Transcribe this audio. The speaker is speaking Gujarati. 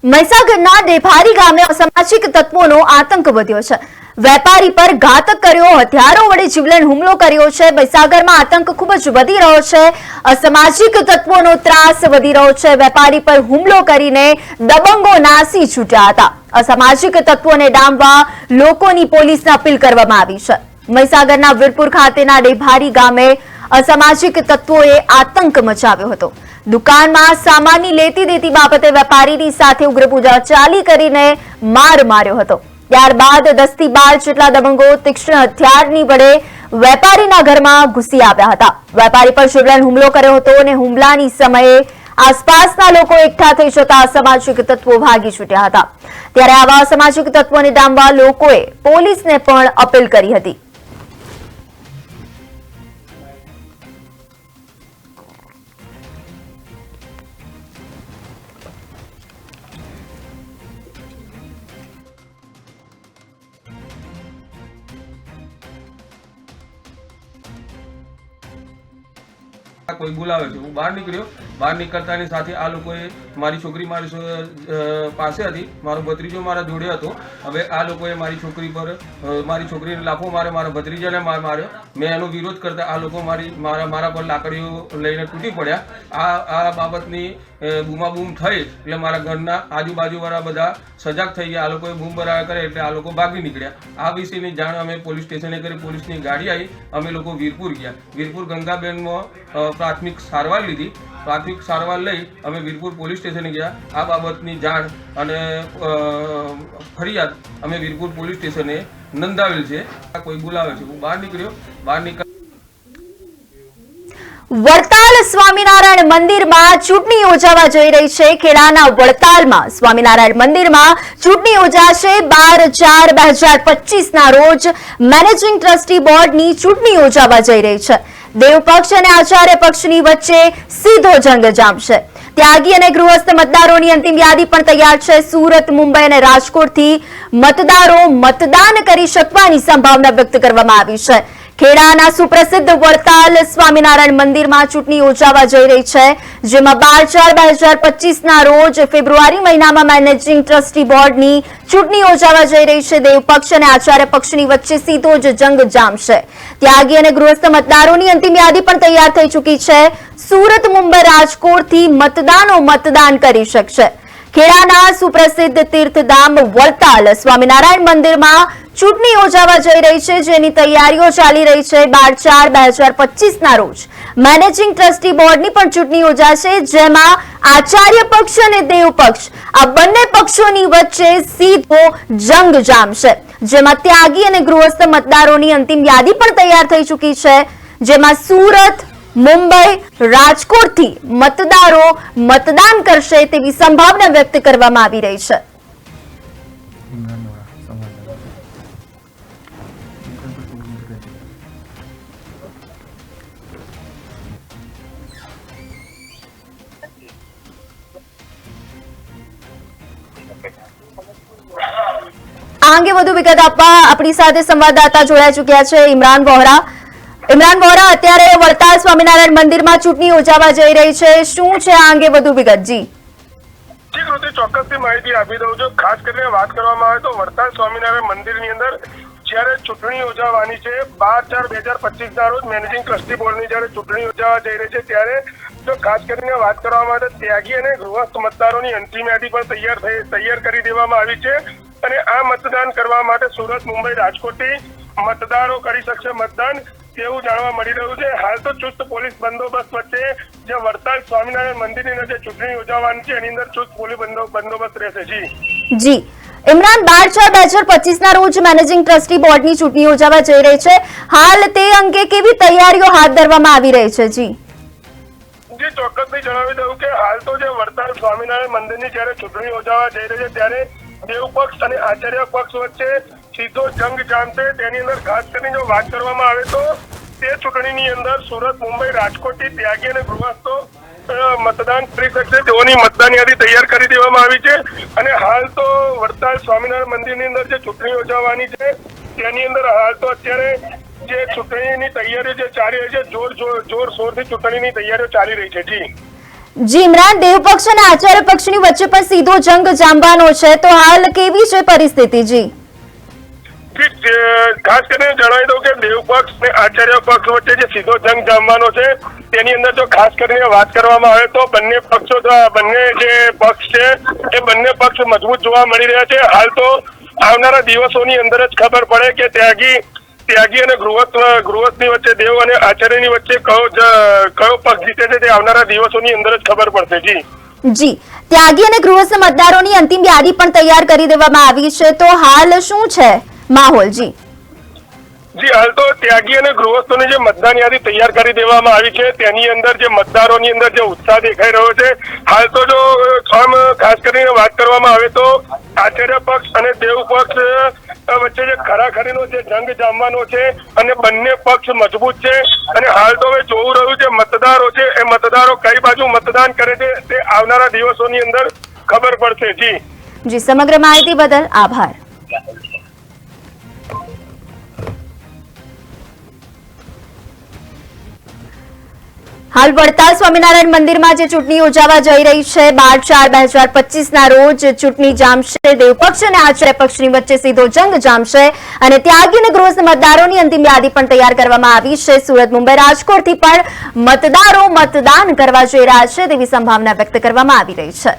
મહીસાગરના ડેભારી ગામે અસામાજિક તત્વોનો આતંક વધ્યો છે। વેપારી પર ઘાતક કર્યો, હથિયારો વડે જીવલેણ હુમલો કર્યો છે। મહીસાગરમાં આતંક ખૂબ જ વધી રહ્યો છે। અસામાજિક તત્વોનો ત્રાસ વધી રહ્યો છે। વેપારી પર હુમલો કરીને દબંગો નાસી છૂટ્યા હતા। અસામાજિક તત્વોને ડામવા લોકોની પોલીસને અપીલ કરવામાં આવી છે। મહીસાગરના વીરપુર ખાતેના ડેભારી ગામે અસામાજિક તત્વોએ આતંક મચાવ્યો હતો। દુકાનમાં સામાનની લેતી દેતી બાબતે વેપારીની સાથે ઉગ્ર પૂજા ચાલી કરીને માર માર્યો હતો। ત્યારબાદ 10 થી 12 જેટલા દબંગો તીક્ષ્ણ હથિયારની વડે વેપારીના ઘરમાં ઘૂસી આવ્યા હતા। વેપારી પર જીવલેણ હુમલો કર્યો હતો અને હુમલાની સમયે આસપાસના લોકો એકઠા થઈ જતા અસામાજિક તત્વો ભાગી છૂટ્યા હતા। ત્યારે આવા અસામાજિક તત્વોને ડામવા લોકોએ પોલીસને પણ અપીલ કરી હતી। કોઈ બોલાવે છે, હું બહાર નીકળ્યો। બહાર નીકળતાની સાથે આ લોકોએ મારી છોકરી મારી પાસે હતી, મારો ભત્રીજો મારા જોડે હતો। હવે આ લોકોએ મારી છોકરી પર મારી છોકરીને લાફો માર્યો, મારા ભત્રીજાને માર માર્યો। મેં એનો વિરોધ કરતા આ લોકો મારા પર લાકડીઓ લઈને તૂટી પડ્યા। આ બાબતની બૂમાબૂમ થઈ એટલે મારા ઘરના આજુબાજુવાળા બધા સજાગ થઈ ગયા। આ લોકોએ બૂમ બરાબર કરે એટલે આ લોકો ભાગી નીકળ્યા। આ વિશેની જાણ અમે પોલીસ સ્ટેશને કરી। પોલીસની ગાડી આવી, અમે લોકો વીરપુર ગયા। વીરપુર ગંગાબેનમાં પ્રાથમિક સારવાર લીધી। પ્રાથમિક સારવાર લઈ અમે વીરપુર પોલીસ સ્ટેશને ગયા। આ બાબતની જાણ અને ફરિયાદ અમે વીરપુર પોલીસ સ્ટેશને નોંધાવેલ છે। કોઈ બોલાવે છે, હું બહાર નીકળ્યો। બહાર નીકળ વડતાલ સ્વામિનારાયણ મંદિરમાં ચૂંટણી યોજાવા જઈ રહી છે। ખેડાના વડતાલમાં સ્વામિનારાયણ મંદિરમાં ચૂંટણી યોજાશે। 12/4/2025 ના રોજ મેનેજિંગ ટ્રસ્ટી બોર્ડની ચૂંટણી યોજાવા જઈ રહી છે। દેવ પક્ષ અને આચાર્ય પક્ષની વચ્ચે સીધો જંગ જામશે। ત્યાગી અને ગૃહસ્થ મતદારોની અંતિમ યાદી પણ તૈયાર છે। સુરત, મુંબઈ અને રાજકોટથી મતદારો મતદાન કરી શકવાની સંભાવના વ્યક્ત કરવામાં આવી છે। ખેડાના સુપ્રસિદ્ધ વડતાલ સ્વામિનારાયણ મંદિરમાં ચૂંટણી યોજાવા જઈ રહી છે, જેમાં 12/4/2025 ના રોજ ફેબ્રુઆરી મહિનામાં મેનેજિંગ ટ્રસ્ટી બોર્ડની ચૂંટણી યોજાવા જઈ રહી છે। દેવ પક્ષ અને આચાર્ય પક્ષની વચ્ચે સીધો જ જંગ જામશે। ત્યાગી અને ગૃહસ્થ મતદારોની અંતિમ યાદી પણ તૈયાર થઈ ચૂકી છે। સુરત, મુંબઈ, રાજકોટથી મતદાન કરી શકશે। ખેડાના સુપ્રસિદ્ધ તીર્થધામ વડતાલ સ્વામિનારાયણ મંદિરમાં ચૂંટણી યોજાવા જઈ રહી છે, જેની તૈયારીઓ ચાલી રહી છે। 12/4/2025 ના રોજ મેનેજિંગ ટ્રસ્ટી બોર્ડની પણ ચૂંટણી યોજાશે, જેમાં આચાર્ય પક્ષ અને દેવ પક્ષ આ બંને પક્ષોની વચ્ચે સીધો જંગ જામશે। જેમાં ત્યાગી અને ગૃહસ્થ મતદારોની અંતિમ યાદી પણ તૈયાર થઈ ચૂકી છે, જેમાં સુરત, મુંબઈ, રાજકોટથી મતદારો મતદાન કરશે તેવી સંભાવના વ્યક્ત કરવામાં આવી રહી છે। આ અંગે વધુ વિગત આપવા આપણી સાથે સંવાદદાતા જોડાઈ ચૂક્યા છે ઇમરાન વોહરા। ઇમરાન વોહરા, અત્યારે વડતાલ સ્વામિનારાયણ મંદિરમાં ચૂંટણી યોજાવા જઈ રહી છે, શું છે આ અંગે વધુ વિગત? જી ચોક્કસથી માહિતી આપી દઉં છું। ખાસ કરીને વાત કરવામાં આવે તો વડતાલ સ્વામિનારાયણ મંદિરની અંદર જ્યારે ચૂંટણી યોજાવાની છે 12/4/2025 ના રોજ મેનેજિંગ ટ્રસ્ટી બોર્ડની જ્યારે ચૂંટણી યોજાવા જઈ રહી છે, ત્યારે જો ખાસ કરીને વાત કરવામાં આવે તો ત્યાગી અને ગૃહસ્થ મતદારોની અંતિમ યાદી પણ તૈયાર કરી દેવામાં આવી છે। અને આ મતદાન કરવા માટે સુરત, મુંબઈ, રાજકોટથી મતદારો કરી શકશે મતદાન, તેવું જાણવા મળી રહ્યું છે। હાલ તો ચુસ્ત પોલીસ બંદોબસ્ત વચ્ચે જે વડતાલ સ્વામિનારાયણ મંદિરની અંદર જે ચૂંટણી યોજાવાની છે એની અંદર ચુસ્ત પોલીસ બંદોબસ્ત રહેશે। જી ઇમરાન, 12/4/2025 ના રોજ મેનેજિંગ ટ્રસ્ટી બોર્ડની ચૂંટણી યોજાવા જઈ રહી છે, હાલ તે અંગે કેવી તૈયારીઓ હાથ ધરવામાં આવી રહી છે? જી ચોક્કસથી જણાવી દઉં કે હાલ તો જે વડતાલ સ્વામિનારાયણ મંદિરની જયારે ચૂંટણી યોજાવા જઈ રહી છે, ત્યારે દેવ પક્ષ અને આચાર્ય પક્ષ વચ્ચે સીધો જંગ જામશે। તેની અંદર ખાસ કરીને જો વાત કરવામાં આવે તો તે ચૂંટણીની અંદર સુરત, મુંબઈ, રાજકોટથી ત્યાગી અને ગૃહસ્થો મતદાન કરી શકશે તેઓની મતદાન યાદી તૈયાર કરી દેવામાં આવી છે। અને હાલ તો વડતાલ સ્વામિનારાયણ મંદિરની અંદર જે ચૂંટણી યોજાવાની છે તેની અંદર હાલ તો અત્યારે જે ચૂંટણીની તૈયારીઓ જે ચાલી રહી છે, જોરશોરથી ચૂંટણીની તૈયારીઓ ચાલી રહી છે। જી જી ઇમરાન, દેવપક્ષ અને આચાર્ય પક્ષની વચ્ચે પણ સીધો જંગ જામવાનો છે, તો હાલ કેવી છે પરિસ્થિતિ? જી ખાસ કરીને જણાવી દઉં કે દેવપક્ષ અને આચાર્ય પક્ષ વચ્ચે જે સીધો જંગ જામવાનો છે તેની અંદર જો ખાસ કરીને વાત કરવામાં આવે તો બંને જે પક્ષ છે એ બંને પક્ષ મજબૂત જોવા મળી રહ્યા છે. હાલ તો આવનારા દિવસોની અંદર જ ખબર પડે કે ત્યાગી અને ગૃહસ્થની વચ્ચે, દેવ અને આચાર્યની વચ્ચે કયો પક્ષ જીતે છે તે આવનારા દિવસોની અંદર જ ખબર પડશે. જી ત્યાગી અને ગૃહસ્થ મતદારોની અંતિમ યાદી પણ તૈયાર કરી દેવામાં આવી છે, તો હાલ શું છે માહોલ? જી હાલ તો ત્યાગી અને ગૃહસ્થોની જે મતદાન યાદી તૈયાર કરી દેવામાં આવી છે તેની અંદર જે મતદારોની અંદર જે ઉત્સાહ દેખાઈ રહ્યો છે. હાલ તો જો ખાસ કરીને વાત કરવામાં આવે તો આચાર્ય પક્ષ અને દેવ પક્ષ વચ્ચે જે ખરાખરીનો જે જંગ જામવાનો છે અને બંને પક્ષ મજબૂત છે. અને હાલ તો હવે જોવું રહ્યું છે મતદારો છે એ મતદારો કઈ બાજુ મતદાન કરે છે તે આવનારા દિવસોની અંદર ખબર પડશે. જી સમગ્ર માહિતી બદલ આભાર. હાલ વડતાલ સ્વામિનારાયણ મંદિરમાં જે ચૂંટણી યોજાવા જઈ રહી છે 12/4/2025 ના રોજ ચૂંટણી જામશે. દેવપક્ષ અને આચાર્ય પક્ષની વચ્ચે સીધો જંગ જામશે અને ત્યાગી અને ગૃહસ્થ મતદારોની અંતિમ યાદી પણ તૈયાર કરવામાં આવી છે. સુરત, મુંબઈ, રાજકોટથી પણ મતદારો મતદાન કરવા જઈ રહ્યા છે તેવી સંભાવના વ્યક્ત કરવામાં આવી રહી છે.